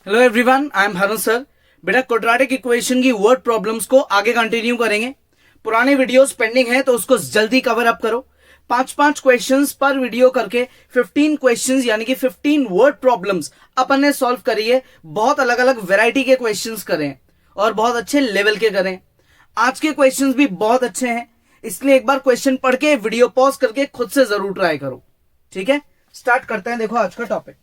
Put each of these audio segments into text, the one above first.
Hello everyone, I am Harun sir. बेटा quadratic equation की word problems को आगे कंटिन्यू करेंगे। पुराने वीडियोस पेंडिंग है तो उसको जल्दी कवर अप करो। 5-5 क्वेश्चंस पर वीडियो करके 15 क्वेश्चंस यानी कि 15 वर्ड प्रॉब्लम्स अपन ने सॉल्व करी है। बहुत अलग अलग वैरायटी के क्वेश्चंस करें और बहुत अच्छे लेवल के करें। आज के क्वेश्चंस भी बहुत अच्छे हैं, इसलिए एक बार क्वेश्चन पढ़ के वीडियो पॉज करके खुद से जरूर ट्राई करो। ठीक है, स्टार्ट करते हैं। देखो आज का टॉपिक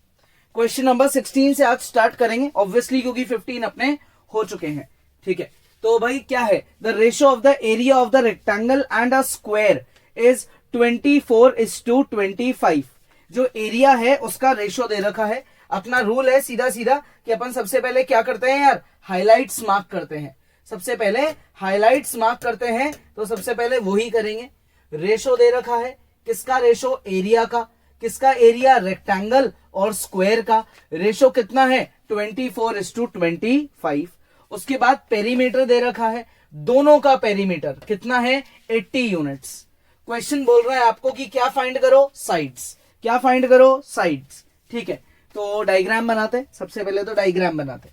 क्वेश्चन नंबर 16 से आज स्टार्ट करेंगे, ऑब्वियसली क्योंकि 15 अपने हो चुके हैं। ठीक है, तो भाई क्या है, the ratio of the area of the rectangle and a square is 24:25। जो एरिया है उसका रेशियो दे रखा है। अपना रूल है सीधा सीधा कि अपन सबसे पहले क्या करते हैं यार, हाइलाइट्स मार्क करते हैं। सबसे पहले हाइलाइट्स मार्क करते हैं, तो सबसे पहले वही करेंगे। रेशियो दे रखा है, किसका रेशियो, एरिया का। किसका एरिया, रेक्टेंगल और स्क्वायर का। रेशियो कितना है, 24:25। उसके बाद पेरीमीटर दे रखा है, दोनों का पेरीमीटर कितना है, 80 यूनिट्स। क्वेश्चन बोल रहा है आपको कि क्या फाइंड करो, साइड्स। क्या फाइंड करो, साइड्स। ठीक है, तो डायग्राम बनाते। सबसे पहले तो डायग्राम बनाते।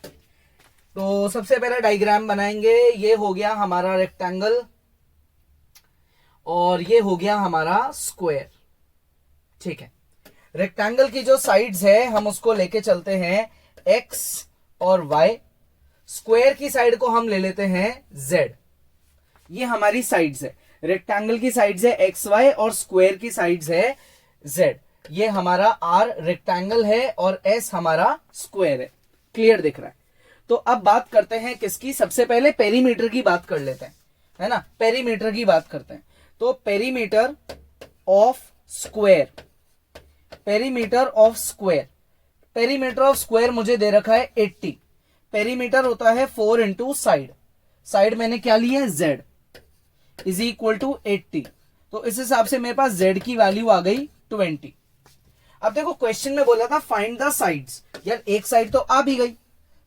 तो सबसे पहले डायग्राम बनाएंगे। ये हो गया हमारा रेक्टेंगल और ये हो गया हमारा स्क्वायर। ठीक है, रेक्टेंगल की जो साइड्स है हम उसको लेके चलते हैं x और y। स्क्वायर की साइड को हम ले लेते हैं z। ये हमारी साइड्स है। रेक्टेंगल की साइड्स है x y और स्क्वायर की साइड्स है z। ये हमारा r रेक्टेंगल है और s हमारा स्क्वायर है। क्लियर दिख रहा है। तो अब बात करते हैं किसकी, सबसे पहले पेरीमीटर की बात कर लेते हैं, है ना। पेरीमीटर की बात करते हैं। तो perimeter of square, perimeter of square, perimeter of square मुझे दे रखा है 80। पेरीमीटर होता है 4 इंटू साइड। साइड मैंने क्या ली है, z इज इक्वल टू 80। तो इस हिसाब से मेरे पास z की वैल्यू आ गई 20। अब देखो क्वेश्चन में बोला था फाइंड द साइड्स। यार एक साइड तो आ भी गई,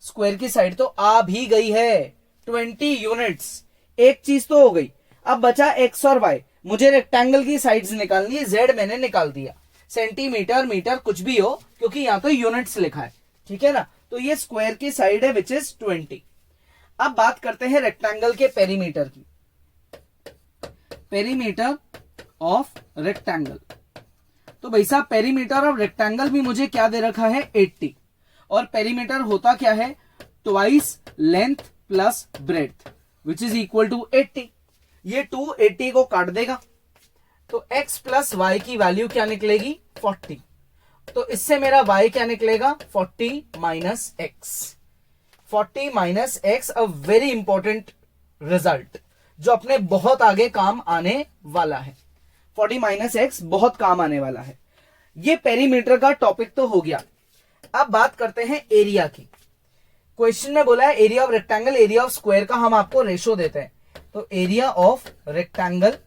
स्क्वायर की साइड तो आ भी गई है, 20 यूनिट्स। एक चीज तो हो गई। अब बचा x और y। मुझे रेक्टेंगल की साइड्स निकालनी है, z मैंने निकाल दिया। सेंटीमीटर, मीटर कुछ भी हो, क्योंकि यहां तो यूनिट्स लिखा है। ठीक है ना। तो ये स्क्वायर की साइड है विच इज 20। अब बात करते हैं रेक्टेंगल के पेरीमीटर की। पेरीमीटर ऑफ रेक्टेंगल, तो भाई साहब पेरीमीटर ऑफ रेक्टेंगल भी मुझे क्या दे रखा है, 80। और पेरीमीटर होता क्या है, twice length plus breadth which is equal to 80। ये 280 को काट देगा तो x प्लस वाई की वैल्यू क्या निकलेगी, 40। तो इससे मेरा y क्या निकलेगा, 40 minus x. 40 minus x, a very important result जो अपने बहुत आगे काम आने वाला है। 40 माइनस एक्स बहुत काम आने वाला है। ये पेरीमीटर का टॉपिक तो हो गया। अब बात करते हैं एरिया की। क्वेश्चन में बोला है area of rectangle, area of square का हम आपको रेशो देते हैं। तो area of rectangle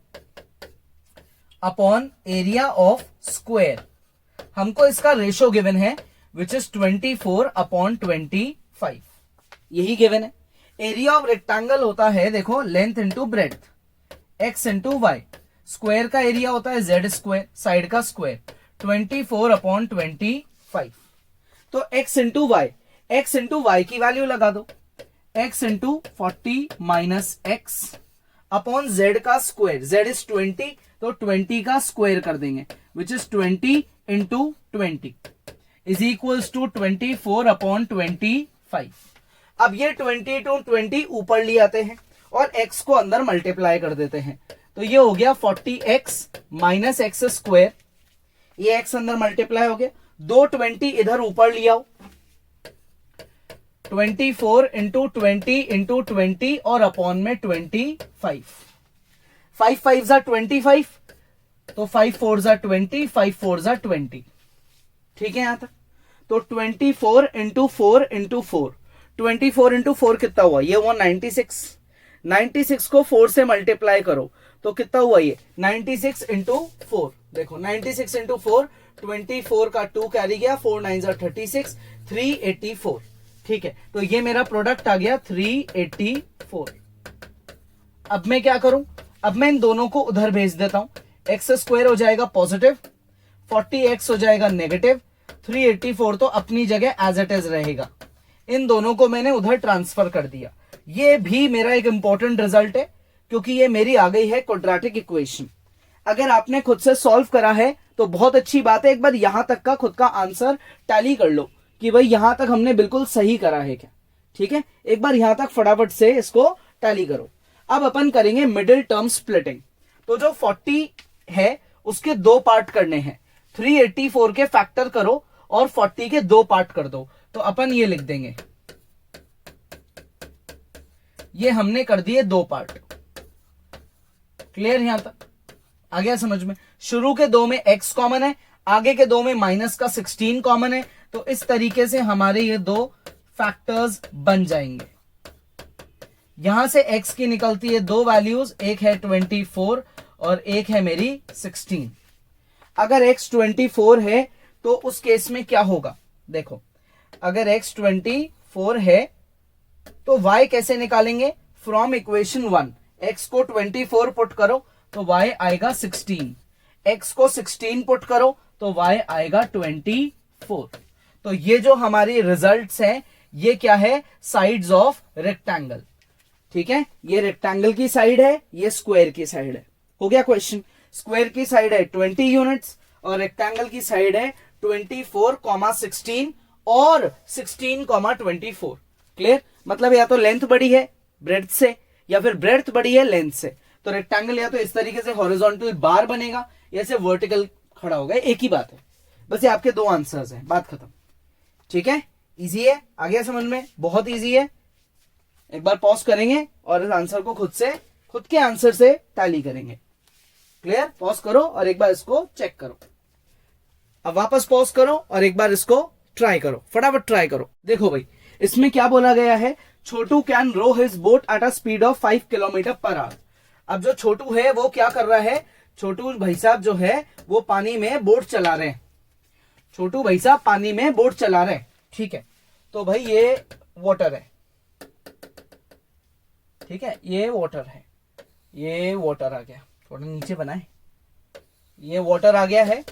upon area of square, हमको इसका रेशो गिवन है विच इज 24/25। यही गिवन है। एरिया ऑफ रेक्टेंगल होता है, देखो, length into breadth, x into Y. Square का एरिया होता है z स्क्वायर, साइड का स्क्वायर, 24/25। तो x into Y, x into Y की वैल्यू लगा दो, x into 40 minus x upon z का स्क्वायर, z इज 20 तो 20 का स्क्वायर कर देंगे which is 20 into 20 is equals to 24/25। अब ये 20 टू 20 ऊपर ले आते हैं और x को अंदर मल्टीप्लाई कर देते हैं। तो ये हो गया 40x माइनस एक्स स्क्वायर। ये x अंदर मल्टीप्लाई हो गया, 220 इधर ऊपर ले आओ, 24 इंटू 20 इंटू 20 और अपॉन में 25। 5 5 जा 25, तो 5 4 जा 20, 5 4 जा 20। ठीक है यहां तक। तो 24 इंटू 4 इंटू 4, 24 इंटू 4 कितना हुआ, ये हुआ 96। 96 को 4 से मल्टीप्लाई करो तो कितना हुआ, ये 96 इंटू 4। देखो 96 इंटू 4, 24 का 2 कैरी गया, 4 9 जा 36, 384। ठीक है, तो ये मेरा प्रोडक्ट आ गया 384। अब मैं क्या करूं, अब मैं इन दोनों को उधर भेज देता हूं। एक्स स्क्वायर हो जाएगा पॉजिटिव, 40x हो जाएगा नेगेटिव, 384 तो अपनी जगह एज इट इज रहेगा। इन दोनों को मैंने उधर ट्रांसफर कर दिया। ये भी मेरा एक इंपॉर्टेंट रिजल्ट है, क्योंकि ये मेरी आ गई है क्वाड्रेटिक इक्वेशन। अगर आपने खुद से सॉल्व करा है तो बहुत अच्छी बात है। एक बार यहां तक का खुद का आंसर टैली कर लो कि भाई यहां तक हमने बिल्कुल सही करा है क्या। ठीक है, एक बार यहां तक फटाफट से इसको टैली करो। अब अपन करेंगे मिडिल टर्म स्प्लिटिंग। तो जो 40 है उसके दो पार्ट करने हैं। 384 के फैक्टर करो और 40 के दो पार्ट कर दो। तो अपन ये लिख देंगे, ये हमने कर दिए दो पार्ट। क्लियर यहां तक आ गया समझ में? शुरू के दो में x कॉमन है, आगे के दो में माइनस का 16 कॉमन है। तो इस तरीके से हमारे ये दो फैक्टर्स बन जाएंगे। यहां से x की निकलती है दो वैल्यूज, एक है 24 और एक है मेरी 16। अगर x 24 है तो उस केस में क्या होगा, देखो अगर x 24 है तो y कैसे निकालेंगे? फ्रॉम इक्वेशन 1 x को 24 पुट करो तो y आएगा 16, x को 16 पुट करो तो y आएगा 24। तो ये जो हमारी रिजल्ट्स हैं ये क्या है? Sides of rectangle. ठीक है, ये रेक्टेंगल की साइड है, ये स्क्वायर की साइड है। हो गया क्वेश्चन? स्क्वायर की साइड है 20 यूनिट्स और रेक्टेंगल की साइड है 24, 16 और 16, 24। क्लियर? मतलब या तो लेंथ बड़ी है ब्रेड्थ से या फिर ब्रेड्थ बड़ी है लेंथ से। तो रेक्टेंगल या तो इस तरीके से हॉरिजॉन्टल बार बनेगा या से वर्टिकल खड़ा होगा। एक ही बात है, बस ये आपके दो आंसर्स हैं, बात खत्म। ठीक है, इजी है, आ गया समझ में? बहुत इजी है। एक बार पॉज करेंगे और इस आंसर को खुद के आंसर से टैली करेंगे। क्लियर? पॉज करो और एक बार इसको चेक करो। अब वापस पॉज करो और एक बार इसको ट्राई करो, फटाफट ट्राई करो। देखो भाई, इसमें क्या बोला गया है? Chhotu can row his boat at a speed of 5 kilometre per hour. अब जो छोटू है वो क्या कर रहा है? छोटू भाई साहब जो है वो पानी में बोट चला रहे हैं। छोटू भाई साहब पानी में बोट चला रहे हैं। ठीक है, तो भाई ये वाटर है। ठीक है, ये वाटर है, ये वाटर आ गया, थोड़ा नीचे बनाए, ये वाटर आ गया है।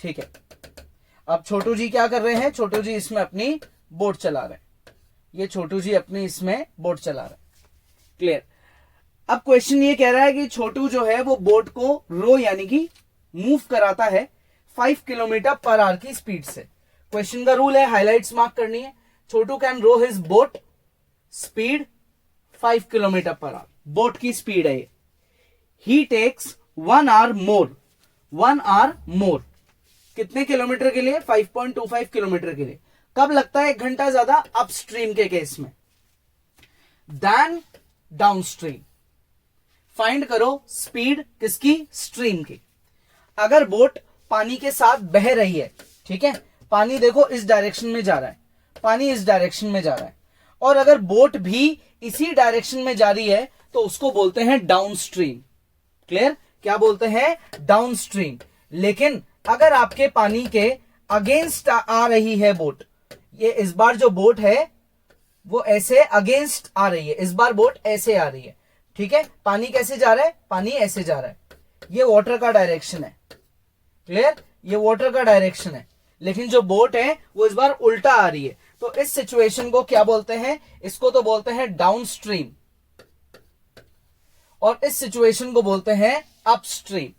ठीक है, अब छोटू जी क्या कर रहे हैं? छोटू जी इसमें अपनी बोट चला रहे हैं। ये छोटू जी अपनी इसमें बोट चला रहे हैं। क्लियर? अब क्वेश्चन ये कह रहा है कि छोटू जो है वो बोट को रो यानी कि मूव कराता है 5 किलोमीटर पर आवर की स्पीड से। क्वेश्चन का रूल है, हाइलाइट्स मार्क करनी है। Chhotu can row his boat, speed 5 kilometre per hour, boat की स्पीड है ये। ही takes 1 hour more, 1 hour more कितने किलोमीटर के लिए? 5.25 किलोमीटर के लिए। कब लगता है 1 घंटा ज्यादा? अपस्ट्रीम के केस में, देन डाउनस्ट्रीम। फाइंड करो स्पीड किसकी? स्ट्रीम की। अगर बोट पानी के साथ बह रही है, ठीक है, पानी देखो इस डायरेक्शन में जा रहा है, पानी इस डायरेक्शन में जा रहा है, और अगर बोट भी इसी डायरेक्शन में जा रही है तो उसको बोलते हैं डाउनस्ट्रीम। क्लियर? क्या बोलते हैं? डाउनस्ट्रीम। लेकिन अगर आपके पानी के अगेंस्ट आ रही है बोट, ये इस बार जो बोट है वो ऐसे अगेंस्ट आ रही है, इस बार बोट ऐसे आ रही है। ठीक है, पानी कैसे जा रहा है? पानी ऐसे जा रहा है, ये वाटर का डायरेक्शन है। क्लियर? ये वाटर का डायरेक्शन है, लेकिन जो बोट है वो इस बार उल्टा आ रही है। तो इस सिचुएशन को क्या बोलते हैं? इसको तो बोलते हैं डाउनस्ट्रीम, और इस सिचुएशन को बोलते हैं अपस्ट्रीम।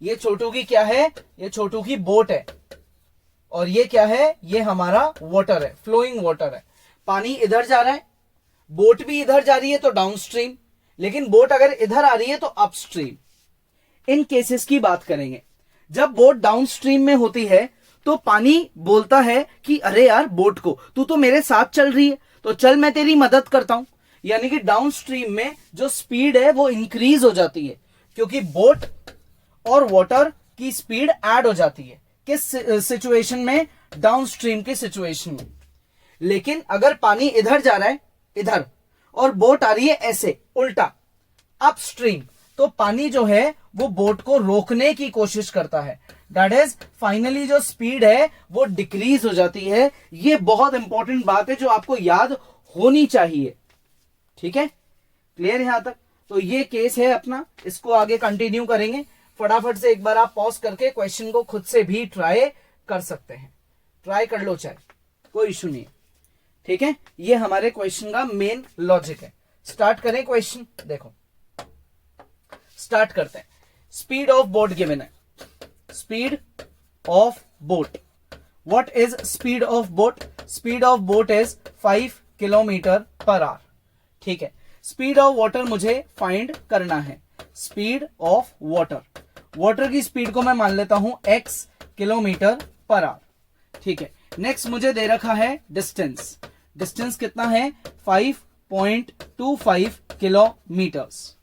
ये छोटू की क्या है? ये छोटू की बोट है, और ये क्या है? ये हमारा वाटर है, फ्लोइंग वाटर है। पानी इधर जा रहा है, बोट भी इधर जा रही है तो डाउनस्ट्रीम, लेकिन बोट अगर इधर आ रही है तो अपस्ट्रीम। इन केसेस की बात करेंगे, जब बोट डाउनस्ट्रीम में होती है तो पानी बोलता है कि अरे यार बोट को, तू तो मेरे साथ चल रही है तो चल मैं तेरी मदद करता हूं। यानी कि डाउनस्ट्रीम में जो स्पीड है वो इंक्रीज हो जाती है, क्योंकि बोट और वाटर की स्पीड ऐड हो जाती है। किस सिचुएशन में? डाउनस्ट्रीम की सिचुएशन में। लेकिन अगर पानी इधर जा रहा है, इधर, और बोट आ रही है ऐसे उल्टा अपस्ट्रीम, तो पानी जो है वो बोट को रोकने की कोशिश करता है। दैट इज फाइनली जो स्पीड है वो डिक्रीज हो जाती है। ये बहुत इंपॉर्टेंट बात है जो आपको याद होनी चाहिए। ठीक है, क्लियर यहां तक? तो ये केस है अपना, इसको आगे कंटिन्यू करेंगे। फटाफट से एक बार आप पॉज करके क्वेश्चन को खुद से भी ट्राई कर सकते हैं, ट्राई कर लो चाहे। कोई इशू नहीं है। ठीक है, ये हमारे क्वेश्चन का मेन लॉजिक है। स्टार्ट करें क्वेश्चन, देखो स्टार्ट करते हैं। स्पीड ऑफ बोट गिवन है, speed of boat. What is speed of boat? Speed of boat is 5 kilometre per our. ठीक है, स्पीड ऑफ वाटर मुझे फाइंड करना है। स्पीड ऑफ वाटर, वाटर की स्पीड को मैं मान लेता हूं x किलोमीटर पर आवर। ठीक है, नेक्स्ट मुझे दे रखा है डिस्टेंस। डिस्टेंस कितना है? 5.25 किलोमीटर्स।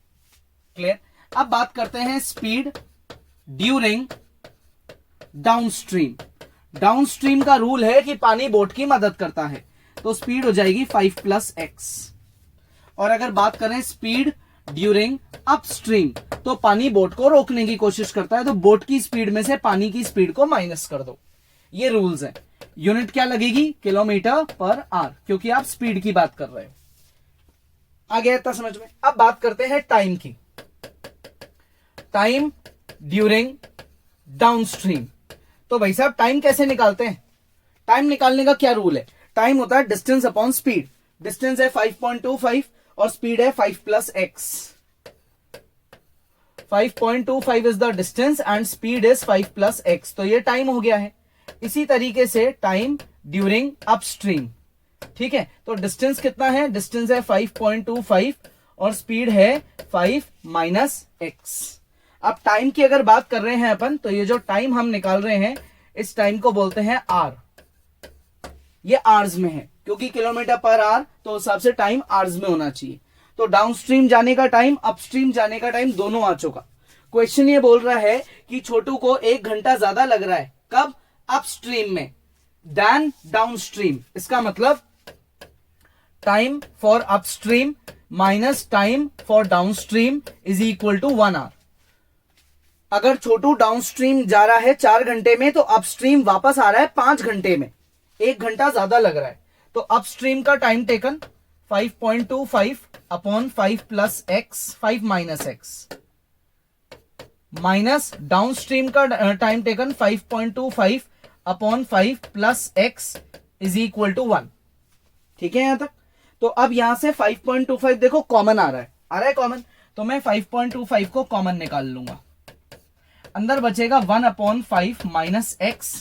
क्लियर। अब बात करते हैं स्पीड ड्यूरिंग डाउनस्ट्रीम। डाउनस्ट्रीम का रूल है कि पानी बोट की मदद करता है, तो स्पीड हो जाएगी 5 + x। और अगर बात करें स्पीड ड्यूरिंग अपस्ट्रीम, तो पानी बोट को रोकने की कोशिश करता है, तो बोट की स्पीड में से पानी की स्पीड को माइनस कर दो। ये रूल्स है। यूनिट क्या लगेगी? किलोमीटर पर आवर, क्योंकि आप स्पीड की बात कर रहे हो। आ गया इतना समझ में। अब बात करते हैं टाइम की। टाइम ड्यूरिंग डाउनस्ट्रीम, तो भाई साहब टाइम कैसे निकालते हैं? टाइम निकालने का क्या रूल है? टाइम होता है डिस्टेंस अपॉन स्पीड। डिस्टेंस है 5.25 और स्पीड है 5 + x। 5.25 is the distance and speed is 5 + x, तो ये टाइम हो गया है। इसी तरीके से टाइम ड्यूरिंग अपस्ट्रीम। ठीक है, तो डिस्टेंस कितना है? डिस्टेंस है 5.25 और स्पीड है 5 - x। अब टाइम की अगर बात कर रहे हैं अपन, तो ये जो टाइम हम निकाल रहे हैं, इस टाइम को बोलते हैं आर। ये आर्स में है, क्योंकि किलोमीटर पर आवर, तो उस हिसाब से टाइम आर्स में होना चाहिए। तो डाउनस्ट्रीम जाने का टाइम, अपस्ट्रीम जाने का टाइम दोनों आ चुका। क्वेश्चन ये बोल रहा है कि छोटू को 1 घंटा ज्यादा लग रहा है। कब? अपस्ट्रीम में देन डाउनस्ट्रीम। इसका मतलब time for upstream minus time for downstream is equal to 1 hour. अगर छोटू डाउनस्ट्रीम जा रहा है 4 घंटे में, तो अपस्ट्रीम वापस आ रहा है 5 घंटे में। 1 घंटा ज्यादा लग रहा है, तो अपस्ट्रीम का time taken 5.25 upon 5 + x, 5 - x, minus downstream का time taken 5.25 upon 5 + x is equal to 1। ठीक है यहां तक। तो अब यहां से 5.25 देखो कॉमन आ रहा है कॉमन, तो मैं 5.25 को कॉमन निकाल लूंगा। अंदर बचेगा 1/5 minus x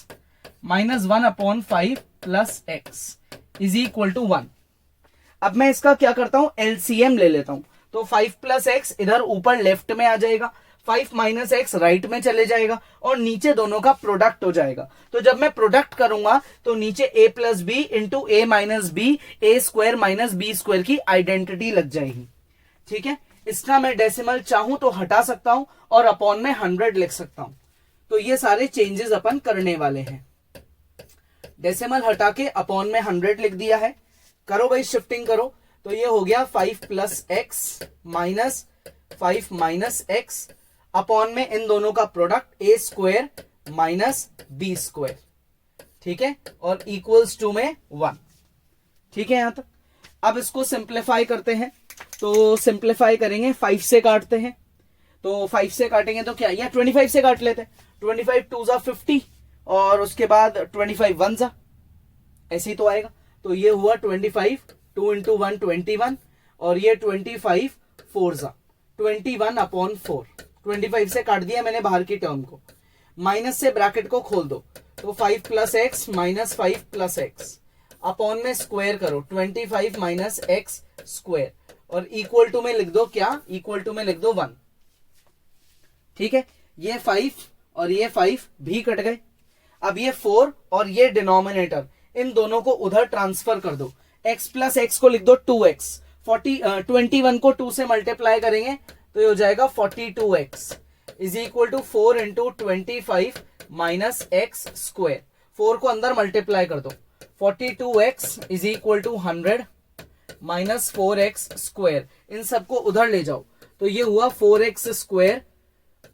minus 1/5 + x is equal to 1। अब मैं इसका क्या करता हूं? एलसीएम ले लेता हूं। तो 5 + x इधर ऊपर लेफ्ट में आ जाएगा, 5 - x राइट में चले जाएगा, और नीचे दोनों का प्रोडक्ट हो जाएगा। तो जब मैं प्रोडक्ट करूंगा, तो नीचे a + b into a - b, a² - b² की आइडेंटिटी लग जाएगी। ठीक है, इसका मैं डेसिमल चाहूं तो हटा सकता हूं और अपॉन में 100 लिख सकता हूं। तो ये सारे चेंजेस अपन करने वाले हैं। डेसिमल हटा के अपॉन में 100 लिख दिया है। करो भाई शिफ्टिंग करो, तो ये हो गया 5 + x माइनस 5 - x अपॉन में इन दोनों का प्रोडक्ट a² - b²। ठीक है, और इक्वल्स टू में 1। ठीक है यहां तक। अब इसको सिंप्लीफाई करते हैं, तो सिंप्लीफाई करेंगे, 5 से काटते हैं। तो 5 से काटेंगे तो क्या, या 25 से काट लेते हैं। 25 2 = 50 और उसके बाद 25 1 = ऐसे ही तो आएगा। तो ये हुआ 25, 2 × 1 21, और ये 25 4 = 21/4। 25 से काट दिया मैंने बाहर की टर्म को, माइनस से ब्रैकेट को खोल दो, तो 5 + x माइनस 5 + x अपॉन में स्क्वायर करो, 25 - x², और इक्वल टू में लिख दो क्या? इक्वल टू में लिख दो 1। ठीक है, ये 5 और ये 5 भी कट गए। अब ये 4 और ये डिनोमिनेटर, इन दोनों को उधर ट्रांसफर कर दो। x + x को लिख दो 2x। 21 को 2 से मल्टीप्लाई करेंगे तो ये हो जाएगा 42x is equal to 4 × 25 minus x²। 4 को अंदर मल्टीप्लाई कर दो, 42x is equal to 100 minus 4x²। इन सबको उधर ले जाओ, तो ये हुआ 4x²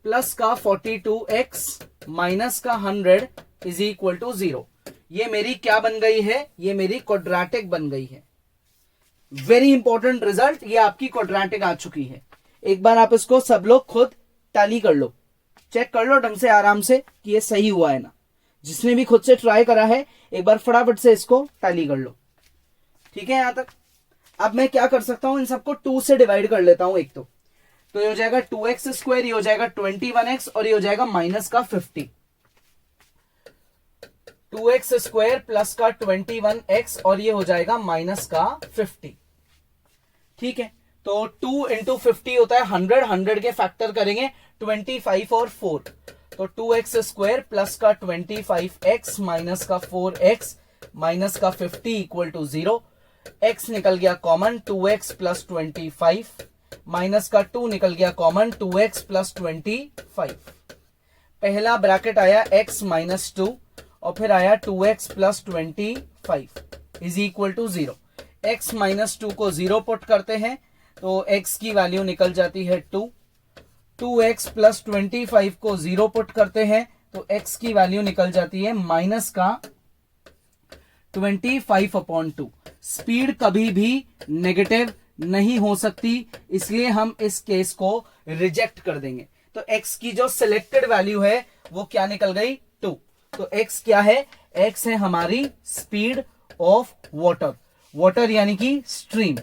प्लस का 42x माइनस का 100 इज इक्वल टू 0। ये मेरी क्या बन गई है? ये मेरी क्वाड्रेटिक बन गई है। वेरी इंपॉर्टेंट रिजल्ट, ये आपकी क्वाड्रेटिक आ चुकी है। एक बार आप इसको सब लोग खुद टैली कर लो, चेक कर लो ढंग से आराम से कि ये सही हुआ है ना। जिसने भी खुद से ट्राई करा है एक बार फटाफट से इसको टैली कर लो। ठीक है यहां तक। अब मैं क्या कर सकता हूं, इन सबको 2 से डिवाइड कर लेता हूं एक तो ये हो जाएगा 2x स्क्वायर, ये हो जाएगा 21x और ये हो जाएगा माइनस का 50। 2x स्क्वायर प्लस का 21x और ये हो जाएगा माइनस का 50। ठीक है, तो 2 इंटू 50 होता है 100, 100 के फैक्टर करेंगे 25 और 4, तो 2x स्क्वायर प्लस का 25x माइनस का 4x माइनस का 50 इक्वल टू 0। x निकल गया कॉमन, 2x प्लस 25 माइनस का 2 निकल गया कॉमन, 2x प्लस 25। पहला ब्रैकेट आया x माइनस 2 और फिर आया 2x plus 25 is equal to 0। x minus 2 को 0 पुट करते हैं तो x की वैल्यू निकल जाती है 2। 2x प्लस 25 को 0 पुट करते हैं तो x की वैल्यू निकल जाती है माइनस का 25/2। स्पीड कभी भी नेगेटिव नहीं हो सकती, इसलिए हम इस केस को रिजेक्ट कर देंगे। तो x की जो सिलेक्टेड वैल्यू है वो क्या निकल गई 2। तो x क्या है, x है हमारी स्पीड ऑफ वाटर यानी कि स्ट्रीम।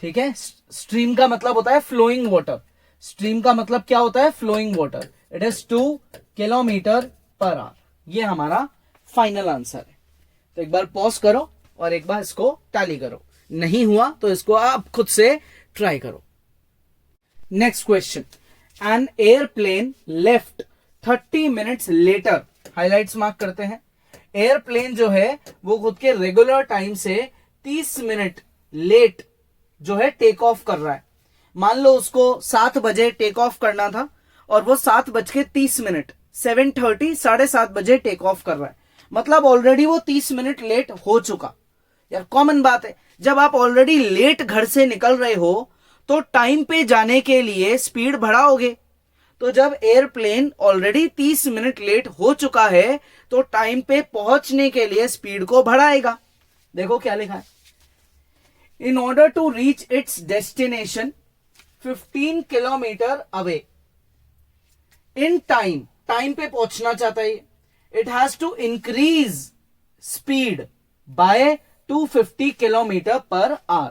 ठीक है, स्ट्रीम का मतलब होता है फ्लोइंग वाटर। स्ट्रीम का मतलब क्या होता है, flowing water. It is 2 km/h। ये हमारा फाइनल आंसर है। तो एक बार पॉज करो और एक बार इसको टैली करो, नहीं हुआ तो इसको आप खुद से ट्राई करो। Next question, an airplane left 30 minutes later. Highlights mark करते हैं। एयरप्लेन जो है वो खुद के रेगुलर टाइम से 30 मिनट लेट जो है टेक ऑफ कर रहा है। मान लो उसको 7 बजे टेक ऑफ करना था और वो 7:30 7:30 7:30 बजे टेक ऑफ कर रहा है, मतलब ऑलरेडी वो 30 मिनट लेट हो चुका। यार कॉमन बात है, जब आप ऑलरेडी लेट घर से निकल रहे हो तो टाइम पे जाने के लिए स्पीड बढ़ाओगे। तो जब एयरप्लेन ऑलरेडी 30 मिनट लेट हो चुका है तो टाइम पे पहुंचने के लिए स्पीड को बढ़ाएगा। देखो क्या लिखा है, in order to reach its destination 15 kilometre away in time पे पहुंचना चाहता है। It has to increase speed by 250 km/h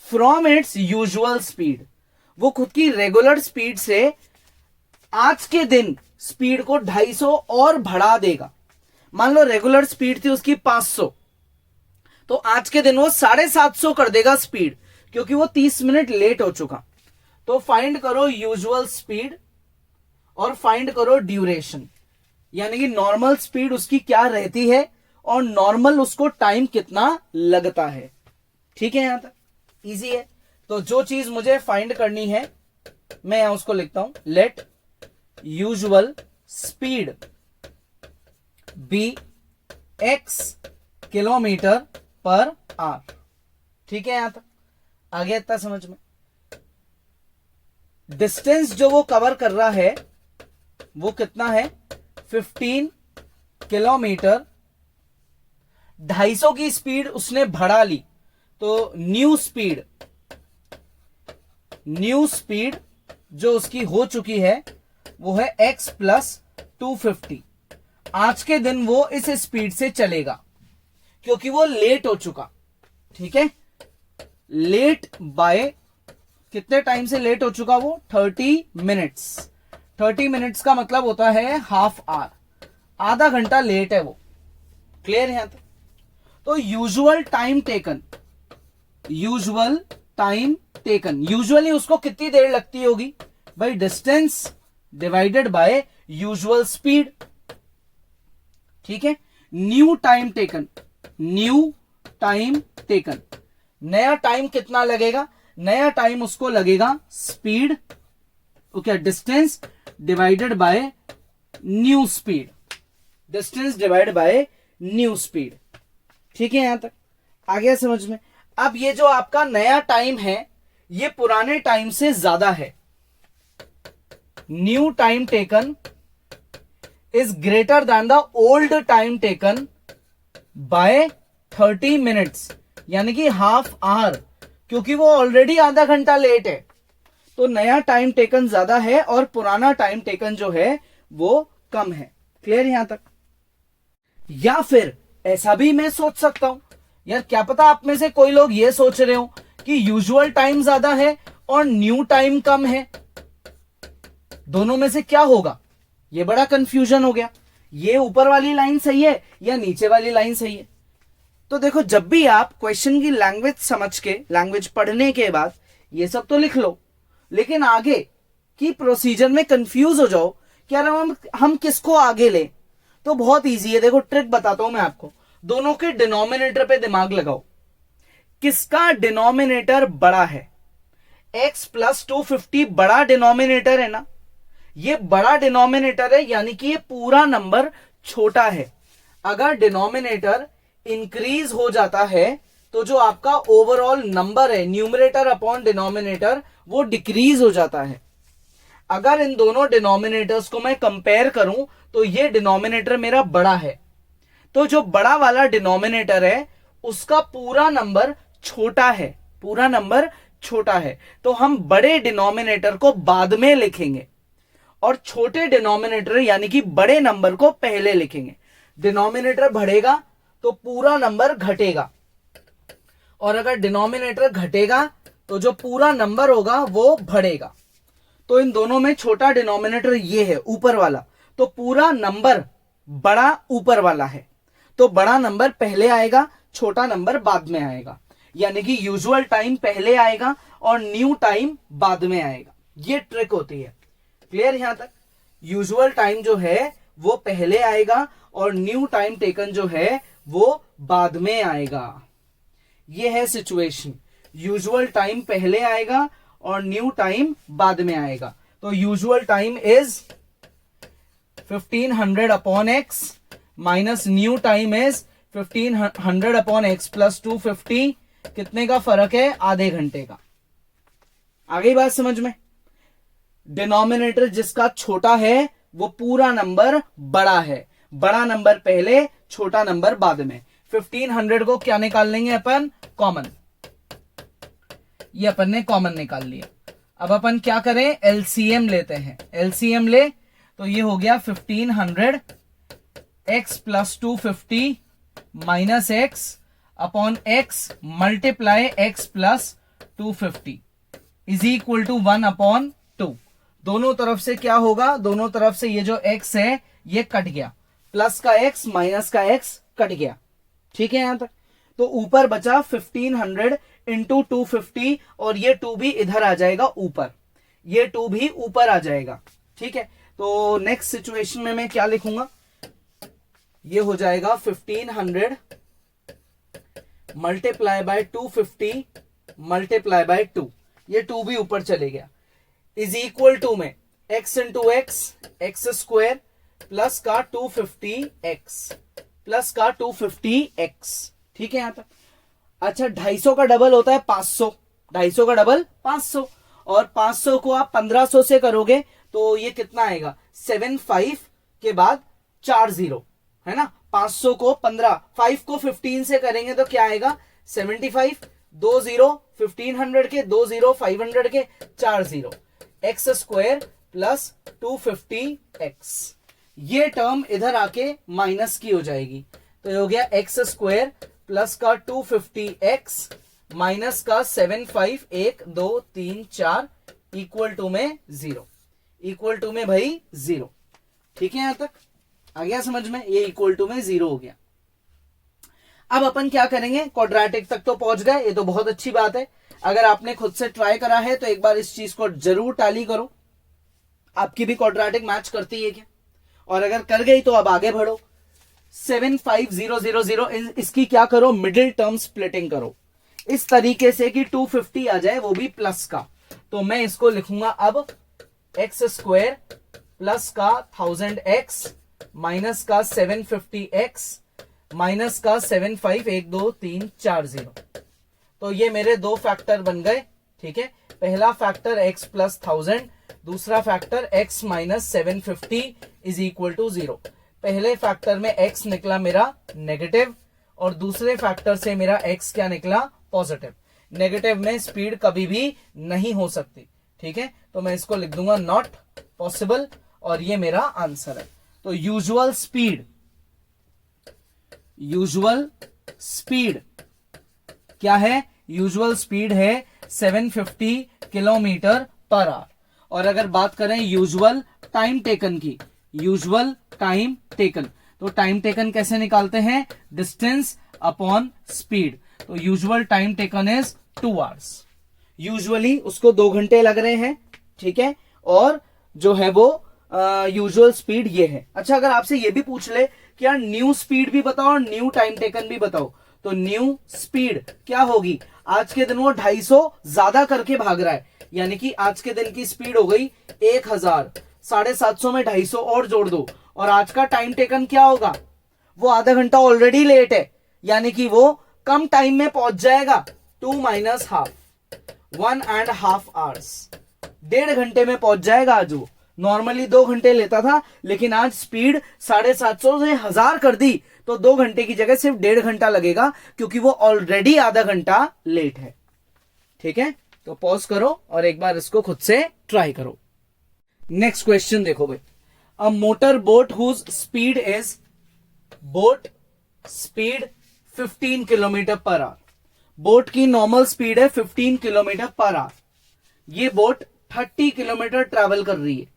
from its usual speed. वो खुद की रेगुलर स्पीड से आज के दिन स्पीड को 250 और बढ़ा देगा। मान लो रेगुलर स्पीड थी उसकी 500, तो आज के दिन वो 750 कर देगा स्पीड, क्योंकि वो 30 मिनट लेट हो चुका। तो फाइंड करो यूजुअल स्पीड और फाइंड करो ड्यूरेशन, यानी कि नॉर्मल स्पीड उसकी क्या रहती है और नॉर्मल उसको टाइम कितना लगता है। ठीक है, यहां तक इजी है। तो जो चीज मुझे फाइंड करनी है मैं यहां उसको लिखता हूं, let usual speed be x km/h। ठीक है, यहां तक आ गया इतना समझ में। डिस्टेंस जो वो कवर कर रहा है वो कितना है 15 किलोमीटर। 250 की स्पीड उसने बढ़ा ली तो न्यू स्पीड जो उसकी हो चुकी है वो है x प्लस 250। आज के दिन वो इस स्पीड से चलेगा क्योंकि वो लेट हो चुका। ठीक है, लेट बाय कितने टाइम से लेट हो चुका वो 30 मिनट्स। 30 मिनट्स का मतलब होता है हाफ आवर, आधा घंटा लेट है वो। क्लियर है यहां तक। तो यूजुअल टाइम टेकन यूजुअली उसको कितनी देर लगती होगी भाई, distance divided by usual speed. ठीक है, न्यू टाइम टेकन नया टाइम कितना लगेगा, नया टाइम उसको लगेगा speed okay distance divided by new speed, ठीक है, यहां तक आ गया समझ में। अब ये जो आपका नया टाइम है ये पुराने टाइम से ज्यादा है। New time taken is greater than the old time taken by 30 minutes, यानी कि हाफ आवर, क्योंकि वो ऑलरेडी आधा घंटा लेट है। तो नया टाइम टेकन ज्यादा है और पुराना टाइम टेकन जो है वो कम है। क्लियर यहां तक। या फिर ऐसा भी मैं सोच सकता हूं, यार क्या पता आप में से कोई लोग ये सोच रहे हो कि यूजुअल टाइम ज्यादा है और न्यू टाइम कम है, दोनों में से क्या होगा, ये बड़ा कंफ्यूजन हो गया, ये ऊपर वाली लाइन सही है या नीचे वाली लाइन सही है। तो देखो, जब भी आप क्वेश्चन की लैंग्वेज समझ के, लैंग्वेज पढ़ने के बाद ये सब तो लिख लो, लेकिन आगे की प्रोसीजर में कंफ्यूज हो जाओ कि यार हम किसको आगे ले, तो बहुत इजी है। देखो ट्रिक बताता हूं मैं आपको, दोनों के डिनोमिनेटर पे दिमाग लगाओ, किसका डिनोमिनेटर बड़ा है, x प्लस 250 बड़ा डिनोमिनेटर है ना, ये बड़ा डिनोमिनेटर है, यानी कि ये पूरा नंबर छोटा है। अगर डिनोमिनेटर इंक्रीज हो जाता है तो जो आपका ओवरऑल नंबर है, न्यूमरेटर अपॉन डिनोमिनेटर, वो डिक्रीज हो जाता है। अगर इन दोनों डिनोमिनेटर्स को मैं कंपेयर करूं तो ये डिनोमिनेटर मेरा बड़ा है, तो जो बड़ा वाला डिनोमिनेटर है उसका पूरा नंबर छोटा है, पूरा नंबर छोटा है, तो हम बड़े डिनोमिनेटर को बाद में लिखेंगे और छोटे डिनोमिनेटर यानी कि बड़े नंबर को पहले लिखेंगे। डिनोमिनेटर बढ़ेगा तो पूरा नंबर घटेगा, और अगर डिनोमिनेटर घटेगा तो जो पूरा नंबर होगा वो बढ़ेगा। तो इन दोनों में छोटा डिनोमिनेटर ये है ऊपर वाला, तो पूरा नंबर बड़ा ऊपर वाला है, तो बड़ा नंबर पहले आएगा, छोटा नंबर बाद में आएगा, यानी कि यूजुअल टाइम पहले आएगा और न्यू टाइम बाद में आएगा। ये ट्रिक होती है, क्लियर यहां तक। यूजुअल टाइम जो है वो पहले आएगा और न्यू टाइम टेकन जो है वो बाद में आएगा। ये है सिचुएशन, यूजुअल टाइम पहले आएगा और न्यू टाइम बाद में आएगा। तो usual time is 1500 upon x minus new time is 1500 upon x plus 250। कितने का फर्क है, आधे घंटे का। आ गई बात समझ में। डिनोमिनेटर जिसका छोटा है वो पूरा नंबर बड़ा है, बड़ा नंबर पहले, छोटा नंबर बाद में। 1500 को क्या निकाल लेंगे अपन, कॉमन, ये अपन ने कॉमन निकाल लिया। अब अपन क्या करें, एलसीएम लेते हैं। एलसीएम ले तो ये हो गया 1500 X plus 250 minus x upon X multiply X plus 250 is equal to 1 upon 2। दोनों तरफ से क्या होगा, दोनों तरफ से ये जो x है ये कट गया, प्लस का x माइनस का x कट गया, ठीक है यहां तक। तो ऊपर बचा 1500 इंटू 250 और ये 2 भी इधर आ जाएगा ऊपर, ये 2 भी ऊपर आ जाएगा, ठीक है। तो नेक्स्ट सिचुएशन में मैं क्या लिखूंगा, ये हो जाएगा 1500 मल्टीप्लाई बाय 250 मल्टीप्लाई बाय 2, ये 2 भी ऊपर चले गया, इज इक्वल टू में x into x square plus का 250x प्लस का 250x, ठीक है यहां तक। अच्छा 250 का डबल होता है 500, 250 का डबल 500, और 500 को आप 1500 से करोगे तो ये कितना आएगा, 75 के बाद 40 है ना। 500 को 15, 5 को 15 से करेंगे तो क्या आएगा 75, 2 0 1500 के, 2 0 500 के, 4 0 एक्स स्क्वायर प्लस 250x। ये टर्म इधर आके माइनस की हो जाएगी, तो ये हो गया एक्स स्क्वायर प्लस का 250x माइनस का 75 1 2 3 4 इक्वल टू में 0, इक्वल टू में भाई 0, ठीक है यहां तक आ गया समझ में, ये इक्वल टू में 0 हो गया। अब अपन क्या करेंगे, क्वाड्रेटिक तक तो पहुंच गए, ये तो बहुत अच्छी बात है। अगर आपने खुद से ट्राई करा है तो एक बार इस चीज को जरूर टैली करो, आपकी भी क्वाड्रेटिक मैच करती है क्या, और अगर कर गई तो अब आगे बढ़ो। 75000 इसकी क्या करो, मिडिल टर्म स्प्लिटिंग करो इस तरीके से कि 250 आ जाए, वो भी प्लस का। तो मैं इसको लिखूंगा अब एक्स स्क्वायर प्लस का 1000x माइनस का 750x माइनस का 75 1 2 3 4 0। तो ये मेरे दो फैक्टर बन गए, ठीक है। पहला फैक्टर x प्लस 1000, दूसरा factor x minus 750 is equal to 0। पहले फैक्टर में x निकला मेरा नेगेटिव और दूसरे फैक्टर से मेरा x क्या निकला, पॉजिटिव। नेगेटिव में स्पीड कभी भी नहीं हो सकती, ठीक है। तो मैं इसको लिख दूंगा नॉट पॉसिबल, और ये मेरा आंसर है। तो यूजुअल स्पीड यूजुअल स्पीड क्या है? यूजुअल स्पीड है 750 किलोमीटर पर आवर। और अगर बात करें यूजुअल टाइम टेकन की, यूजुअल टाइम टेकन, तो टाइम टेकन कैसे निकालते हैं? Distance upon speed. तो usual time taken is 2 hours. Usually उसको 2 घंटे लग रहे हैं, ठीक है, और जो है वो यूजुअल स्पीड ये है। अच्छा, अगर आपसे ये भी पूछ ले कि यार न्यू स्पीड भी बताओ और न्यू टाइम टेकन भी बताओ, तो न्यू स्पीड क्या होगी? आज के दिन वो 250 ज्यादा करके भाग रहा है, यानी कि आज के दिन की स्पीड हो गई 1000, 750 में 250 और जोड़ दो, और आज का टाइम टेकन क्या होगा? वो आधा घंटा ऑलरेडी लेट है, यानी कि वो कम टाइम में पहुंच जाएगा। 2 माइनस हाफ, 1.5 आवर्स, 1.5 घंटे में पहुंच जाएगा आज वो। नॉर्मली 2 घंटे लेता था, लेकिन आज स्पीड 750 से 1000 कर दी, तो 2 घंटे की जगह सिर्फ 1.5 घंटा लगेगा, क्योंकि वो ऑलरेडी आधा घंटा लेट है। ठीक है, तो पॉज करो और एक बार इसको खुद से ट्राई करो। नेक्स्ट क्वेश्चन देखो भाई, a motor boat whose speed is, boat speed 15 kilometre per hour. Boat की नॉर्मल स्पीड है 15 किलोमीटर पर आवर। ये बोट 30 किलोमीटर ट्रैवल कर रही है।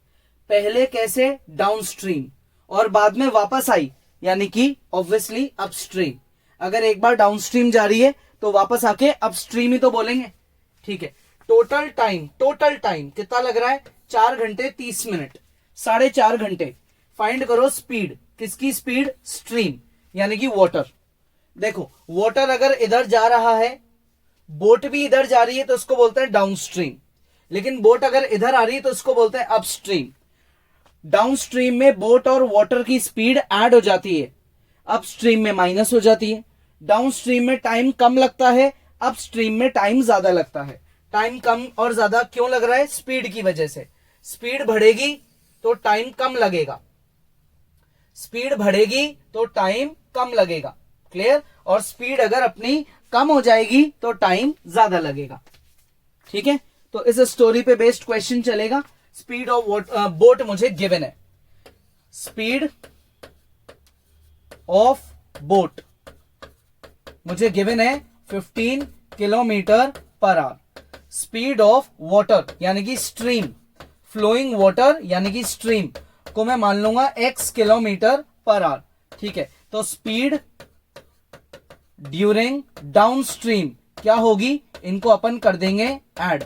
पहले कैसे? डाउनस्ट्रीम, और बाद में वापस आई, यानी कि ऑब्वियसली अपस्ट्रीम। अगर एक बार डाउनस्ट्रीम जा रही है तो वापस आके अपस्ट्रीम ही तो बोलेंगे। ठीक है, टोटल टाइम कितना लग रहा है? 4 घंटे 30 मिनट, 4.5 घंटे। फाइंड करो स्पीड, किसकी स्पीड? स्ट्रीम, यानी कि वाटर। देखो, वाटर अगर इधर जा रहा है, बोट भी इधर जा रही है, तो उसको बोलते हैं डाउनस्ट्रीम। लेकिन बोट अगर इधर आ रही है तो उसको बोलते हैं अपस्ट्रीम। डाउनस्ट्रीम में बोट और वाटर की स्पीड ऐड हो जाती है, अपस्ट्रीम में माइनस हो जाती है। डाउनस्ट्रीम में टाइम कम लगता है, अपस्ट्रीम में टाइम ज्यादा लगता है। टाइम कम और ज्यादा क्यों लग रहा है? स्पीड की वजह से। स्पीड बढ़ेगी तो टाइम कम लगेगा, स्पीड बढ़ेगी तो टाइम कम लगेगा। क्लियर? और स्पीड अगर अपनी कम हो जाएगी तो टाइम ज्यादा लगेगा। ठीक है, तो इस स्टोरी पे बेस्ड क्वेश्चन चलेगा। स्पीड ऑफ बोट मुझे गिवन है, स्पीड ऑफ बोट मुझे गिवन है 15 kilometre per our. Speed of water यानी कि स्ट्रीम, फ्लोइंग वाटर यानी कि स्ट्रीम को मैं मान लूंगा x किलोमीटर पर आवर। ठीक है, तो स्पीड ड्यूरिंग डाउनस्ट्रीम क्या होगी? इनको अपन कर देंगे add.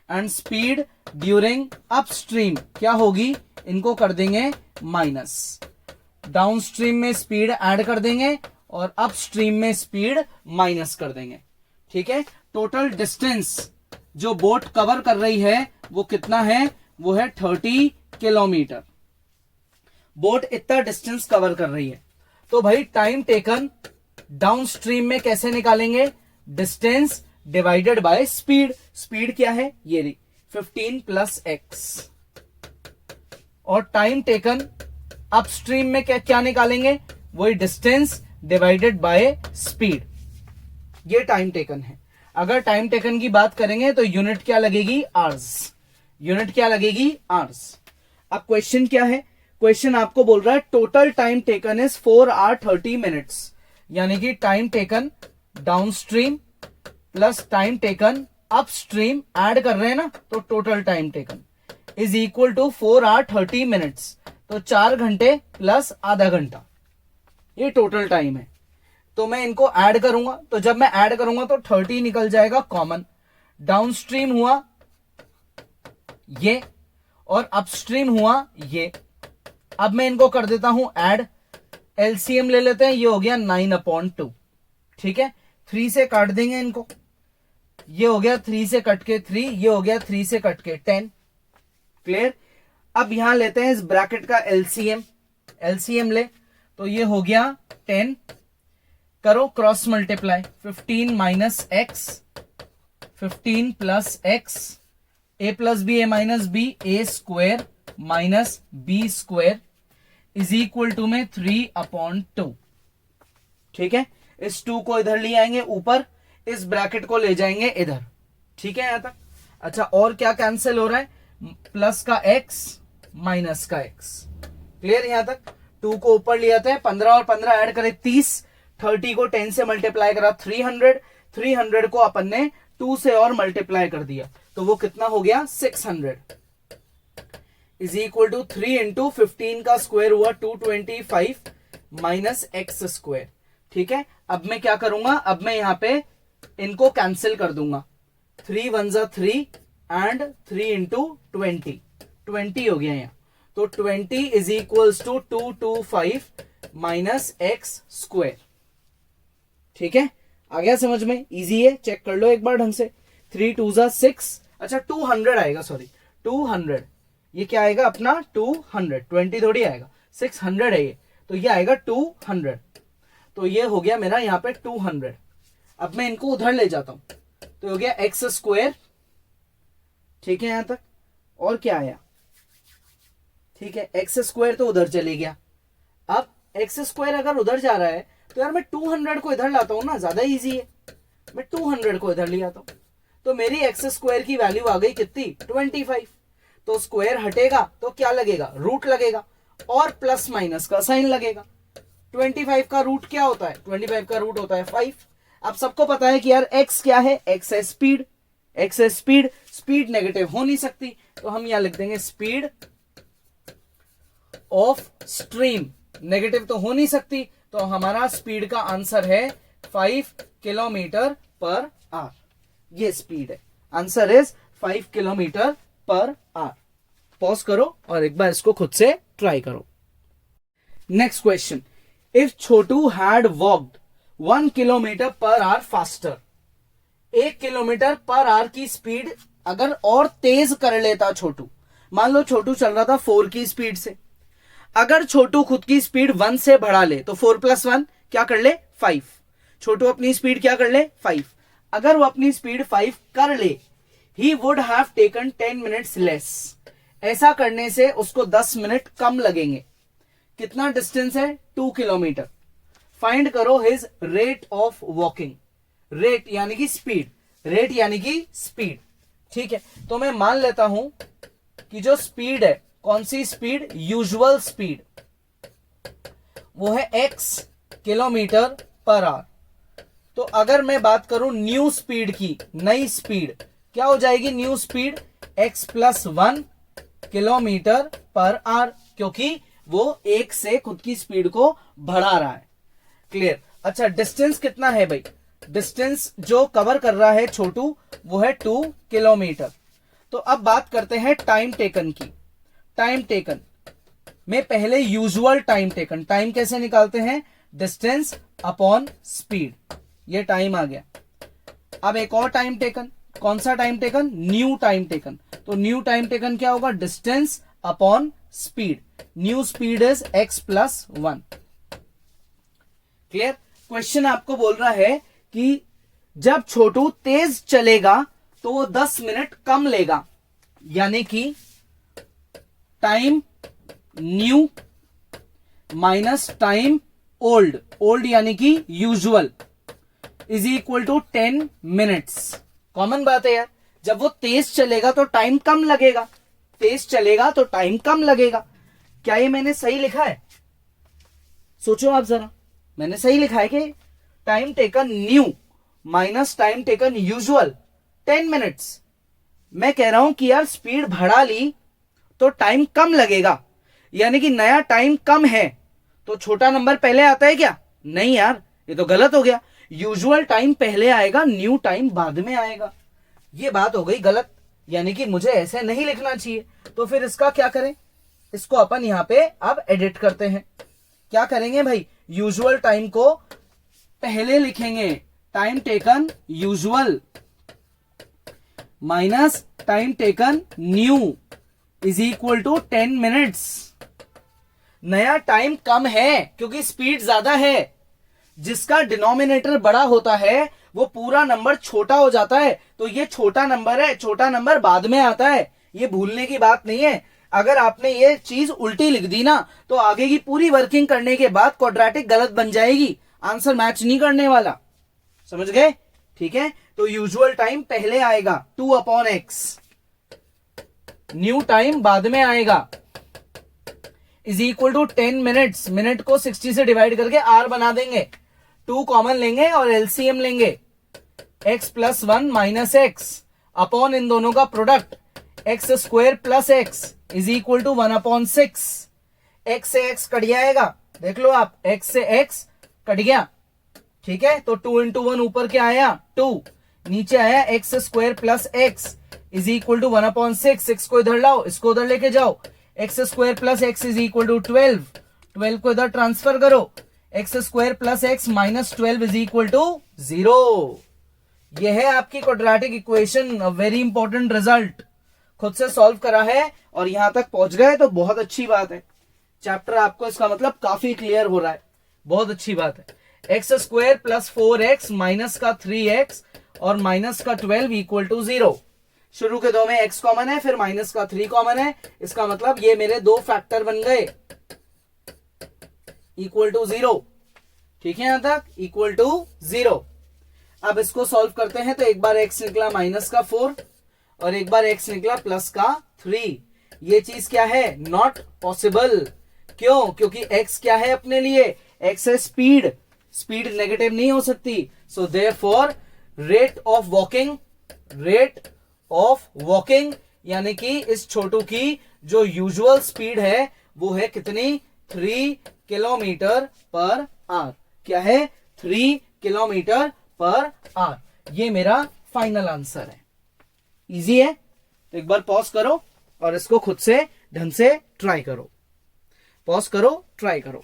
And speed during upstream क्या होगी? इनको कर देंगे माइनस। डाउनस्ट्रीम में स्पीड ऐड कर देंगे और अपस्ट्रीम में स्पीड माइनस कर देंगे। ठीक है, टोटल डिस्टेंस जो बोट कवर कर रही है वो कितना है? वो है 30 किलोमीटर। बोट इतना डिस्टेंस कवर कर रही है, तो भाई टाइम टेकन डाउनस्ट्रीम में कैसे निकालेंगे? Distance divided by speed. Speed क्या है? ये रही 15 प्लस एक्स। और टाइम टेकन अपस्ट्रीम में क्या निकालेंगे? वही डिस्टेंस डिवाइडेड बाय स्पीड। ये टाइम टेकन है। अगर टाइम टेकन की बात करेंगे तो यूनिट क्या लगेगी? आवर्स। यूनिट क्या लगेगी? आवर्स। अब क्वेश्चन क्या है? क्वेश्चन आपको बोल रहा है total time taken is 4 hour 30 minutes, यानी कि time taken downstream plus time taken upstream add कर रहे हैं ना, तो total time taken is equal to 4 hour 30 minutes. तो 4 घंटे प्लस आधा घंटा, ये टोटल टाइम है। तो मैं इनको ऐड करूंगा, तो जब मैं ऐड करूंगा तो 30 निकल जाएगा कॉमन। डाउनस्ट्रीम हुआ ये और अपस्ट्रीम हुआ ये। अब मैं इनको कर देता हूं ऐड, एलसीएम ले लेते हैं, ये हो गया 9/2। ठीक है, 3 से काट देंगे इनको, ये हो गया 3 से कट के 3, ये हो गया 3 से कट के 10। क्लियर? अब यहां लेते हैं इस ब्रैकेट का एलसीएम, एलसीएम ले तो ये हो गया 10, करो cross multiply, 15 minus X, 15 plus X, A plus B A minus B, A square minus B square is equal to में 3/2। ठीक है, इस 2 को इधर ले आएंगे ऊपर, इस ब्रैकेट को ले जाएंगे इधर। ठीक है यहां तक? अच्छा, और क्या कैंसिल हो रहा है? प्लस का x माइनस का x। क्लियर यहां तक? 2 को ऊपर लिया था, 15 और 15 ऐड करे 30, 30 को 10 से मल्टीप्लाई करा 300, 300 को अपन ने 2 से और मल्टीप्लाई कर दिया, तो वो कितना हो गया 600 इज इक्वल टू 3 इंटू 15 का स्क्वायर हुआ 225 माइनस एक्स स्क्वायर। ठीक है, अब मैं क्या करूंगा, अब मैं यहां पे इनको कैंसिल कर दूंगा, 3 1 जा 3 एंड 3 इंटू 20 हो गया यहां, तो 20 is equals to 225 minus X square. ठीक है, आ गया समझ में, इजी है, चेक कर लो एक बार ढंग से। 3 2 जा 6, अच्छा 200 आएगा, सॉरी 200, ये क्या आएगा अपना 200, 20 थोड़ी आएगा, 600 है ये, तो ये आएगा 200, तो ये हो गया मेरा यहाँ पे 200। अब मैं इनको उधर ले जाता हूं, तो हो गया एक्स स्क्वायर। ठीक है यहां तक, और क्या आया, ठीक है एक्स स्क्वायर तो उधर चले गया। अब एक्स स्क्वायर अगर उधर जा रहा है तो यार मैं 200 को इधर लाता हूं ना, ज्यादा इजी है, मैं 200 को इधर ले आता हूं, तो मेरी एक्स स्क्वायर की वैल्यू आ गई कितनी 25। तो स्क्वायर हटेगा तो क्या लगेगा, रूट लगेगा, और प्लस माइनस का साइन लगेगा। 25 का रूट क्या होता है, 25 का रूट होता है 5। अब सबको पता है कि यार x क्या है, x है स्पीड, x है स्पीड, स्पीड नेगेटिव हो नहीं सकती, तो हम यहां लिख देंगे स्पीड ऑफ स्ट्रीम, नेगेटिव तो हो नहीं सकती, तो हमारा स्पीड का आंसर है 5 किलोमीटर पर आवर। ये स्पीड है, answer is 5 kilometre per our. Pause करो और एक बार इसको खुद से ट्राई करो। Next question, if Chhotu had walked 1 kilometre per our faster, 1 kilometre per our की स्पीड अगर और तेज कर लेता छोटू, मान लो छोटू चल रहा था 4 की स्पीड से, अगर छोटू खुद की स्पीड 1 से बढ़ा ले तो 4 + 1 क्या कर ले 5, छोटू अपनी स्पीड क्या कर ले 5, अगर वो अपनी स्पीड 5 कर ले, he would have taken 10 minutes less, ऐसा करने से उसको 10 मिनट कम लगेंगे। कितना डिस्टेंस है 2 किलोमीटर। फाइंड करो his rate of walking, rate यानी कि स्पीड, रेट यानी कि स्पीड। ठीक है, तो मैं मान लेता हूं कि जो स्पीड है, कौन सी स्पीड, यूजुअल स्पीड, वो है x किलोमीटर पर आवर। तो अगर मैं बात करूं न्यू स्पीड की, नई स्पीड क्या हो जाएगी, new speed x + 1 kilometre per our, क्योंकि वो 1 से खुद की स्पीड को बढ़ा रहा है। क्लियर। अच्छा डिस्टेंस कितना है भाई, डिस्टेंस जो कवर कर रहा है छोटू वो है 2 किलोमीटर। तो अब बात करते हैं टाइम टेकन की। टाइम टेकन में पहले यूजुअल टाइम टेकन, टाइम कैसे निकालते हैं, डिस्टेंस अपॉन स्पीड, ये टाइम आ गया। अब एक और टाइम टेकन, कौन सा time taken, new time taken. तो न्यू टाइम टेकन क्या होगा, distance upon speed, new speed is x + 1। Clear. Question आपको बोल रहा है कि जब छोटू तेज चलेगा तो वो 10 मिनट कम लेगा, यानी कि time new minus time old, old यानी कि usual, is equal to 10 minutes. Common बात है यार, जब वो तेज चलेगा तो टाइम कम लगेगा, तेज चलेगा तो टाइम कम लगेगा। क्या ये मैंने सही लिखा है, सोचो आप जरा, मैंने सही लिखा है कि time taken new minus time taken usual 10 minutes. मैं कह रहा हूं कि यार स्पीड बढ़ा ली तो टाइम कम लगेगा, यानी कि नया टाइम कम है, तो छोटा नंबर पहले आता है क्या, नहीं यार ये तो गलत हो गया, यूजुअल टाइम पहले आएगा, न्यू टाइम बाद में आएगा, ये बात हो गई गलत, यानी कि मुझे ऐसे नहीं लिखना चाहिए। तो फिर इसका क्या करें, इसको अपन यहां पे अब एडिट करते हैं। क्या करेंगे भाई, यूजुअल टाइम को पहले लिखेंगे, time taken usual minus time taken new is equal to 10 minutes. नया टाइम कम है क्योंकि स्पीड ज्यादा है, जिसका डिनोमिनेटर बड़ा होता है वो पूरा नंबर छोटा हो जाता है, तो ये छोटा नंबर है, छोटा नंबर बाद में आता है, ये भूलने की बात नहीं है। अगर आपने ये चीज उल्टी लिख दी ना तो आगे की पूरी वर्किंग करने के बाद क्वाड्रेटिक गलत बन जाएगी, आंसर मैच नहीं करने वाला, समझ गए। ठीक है, तो यूजुअल टाइम पहले आएगा 2/x, न्यू टाइम बाद में आएगा, is equal to 10 minutes, minute को 60 से डिवाइड करके आर बना देंगे, 2 कॉमन लेंगे और एलसीएम लेंगे, x plus 1 minus x upon इन दोनों का product x square plus x is equal to 1/6। x से x कट जाएगा, देख लो आप, x से x कट गया, ठीक है। तो 2 इंटू 1 ऊपर क्या आया 2, नीचे आया X square plus x is equal to 1/6। 6 को इधर लाओ, इसको उधर लेके जाओ, X square plus x is equal to 12, 12 को इधर ट्रांसफर करो, X square plus X minus 12 is equal to 0। यह है आपकी quadratic equation, very important result. खुद से सॉल्व करा है और यहां तक पहुंच गए तो बहुत अच्छी बात है, चैप्टर आपको इसका मतलब काफी क्लियर हो रहा है, बहुत अच्छी बात है। X square plus 4x minus का 3x और माइनस का 12 इक्वल टू 0। शुरू के दो में x कॉमन है, फिर माइनस का 3 कॉमन है, इसका मतलब ये मेरे दो फैक्टर बन गए, इक्वल टू 0, ठीक है, यहां तक इक्वल टू 0। अब इसको सॉल्व करते हैं तो एक बार x निकला माइनस का 4 और एक बार x निकला प्लस का 3। ये चीज क्या है, नॉट पॉसिबल। क्यों? क्योंकि x क्या है अपने लिए, x है स्पीड, स्पीड नेगेटिव नहीं हो सकती। So therefore rate of walking यानी कि इस छोटू की जो यूजुअल स्पीड है वो है कितनी, 3 किलोमीटर पर आवर। क्या है, 3 किलोमीटर पर आवर। ये मेरा फाइनल आंसर है। इजी है, तो एक बार पॉज करो और इसको खुद से ढंग से ट्राई करो, पॉज करो, ट्राई करो।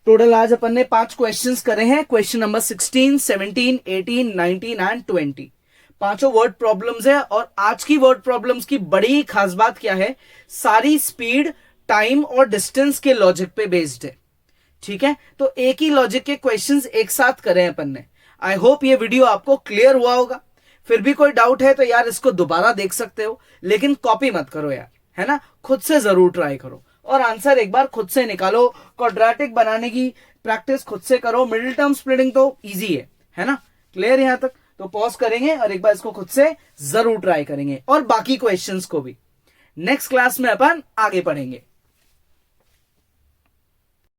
टोटल आज अपन ने 5 क्वेश्चंस करे हैं, क्वेश्चन नंबर 16, 17, 18, 19 एंड 20। पांचों वर्ड प्रॉब्लम्स है और आज की वर्ड प्रॉब्लम्स की बड़ी खास बात क्या है, सारी स्पीड, टाइम और डिस्टेंस के लॉजिक पे बेस्ड है, ठीक है। तो एक ही लॉजिक के क्वेश्चंस एक साथ करे हैं अपन ने। आई होप ये वीडियो आपको क्लियर हुआ होगा। फिर भी कोई डाउट है तो यार इसको दोबारा देख सकते हो, लेकिन कॉपी मत करो यार, है ना, खुद से जरूर ट्राई करो और आंसर एक बार खुद से निकालो। क्वाड्रेटिक बनाने की प्रैक्टिस खुद से करो, मिडिल टर्म स्प्लिटिंग तो इजी है ना, क्लियर यहां तक। तो पॉज करेंगे और एक बार इसको खुद से जरूर ट्राई करेंगे और बाकी क्वेश्चंस को भी नेक्स्ट क्लास में अपन आगे पढ़ेंगे।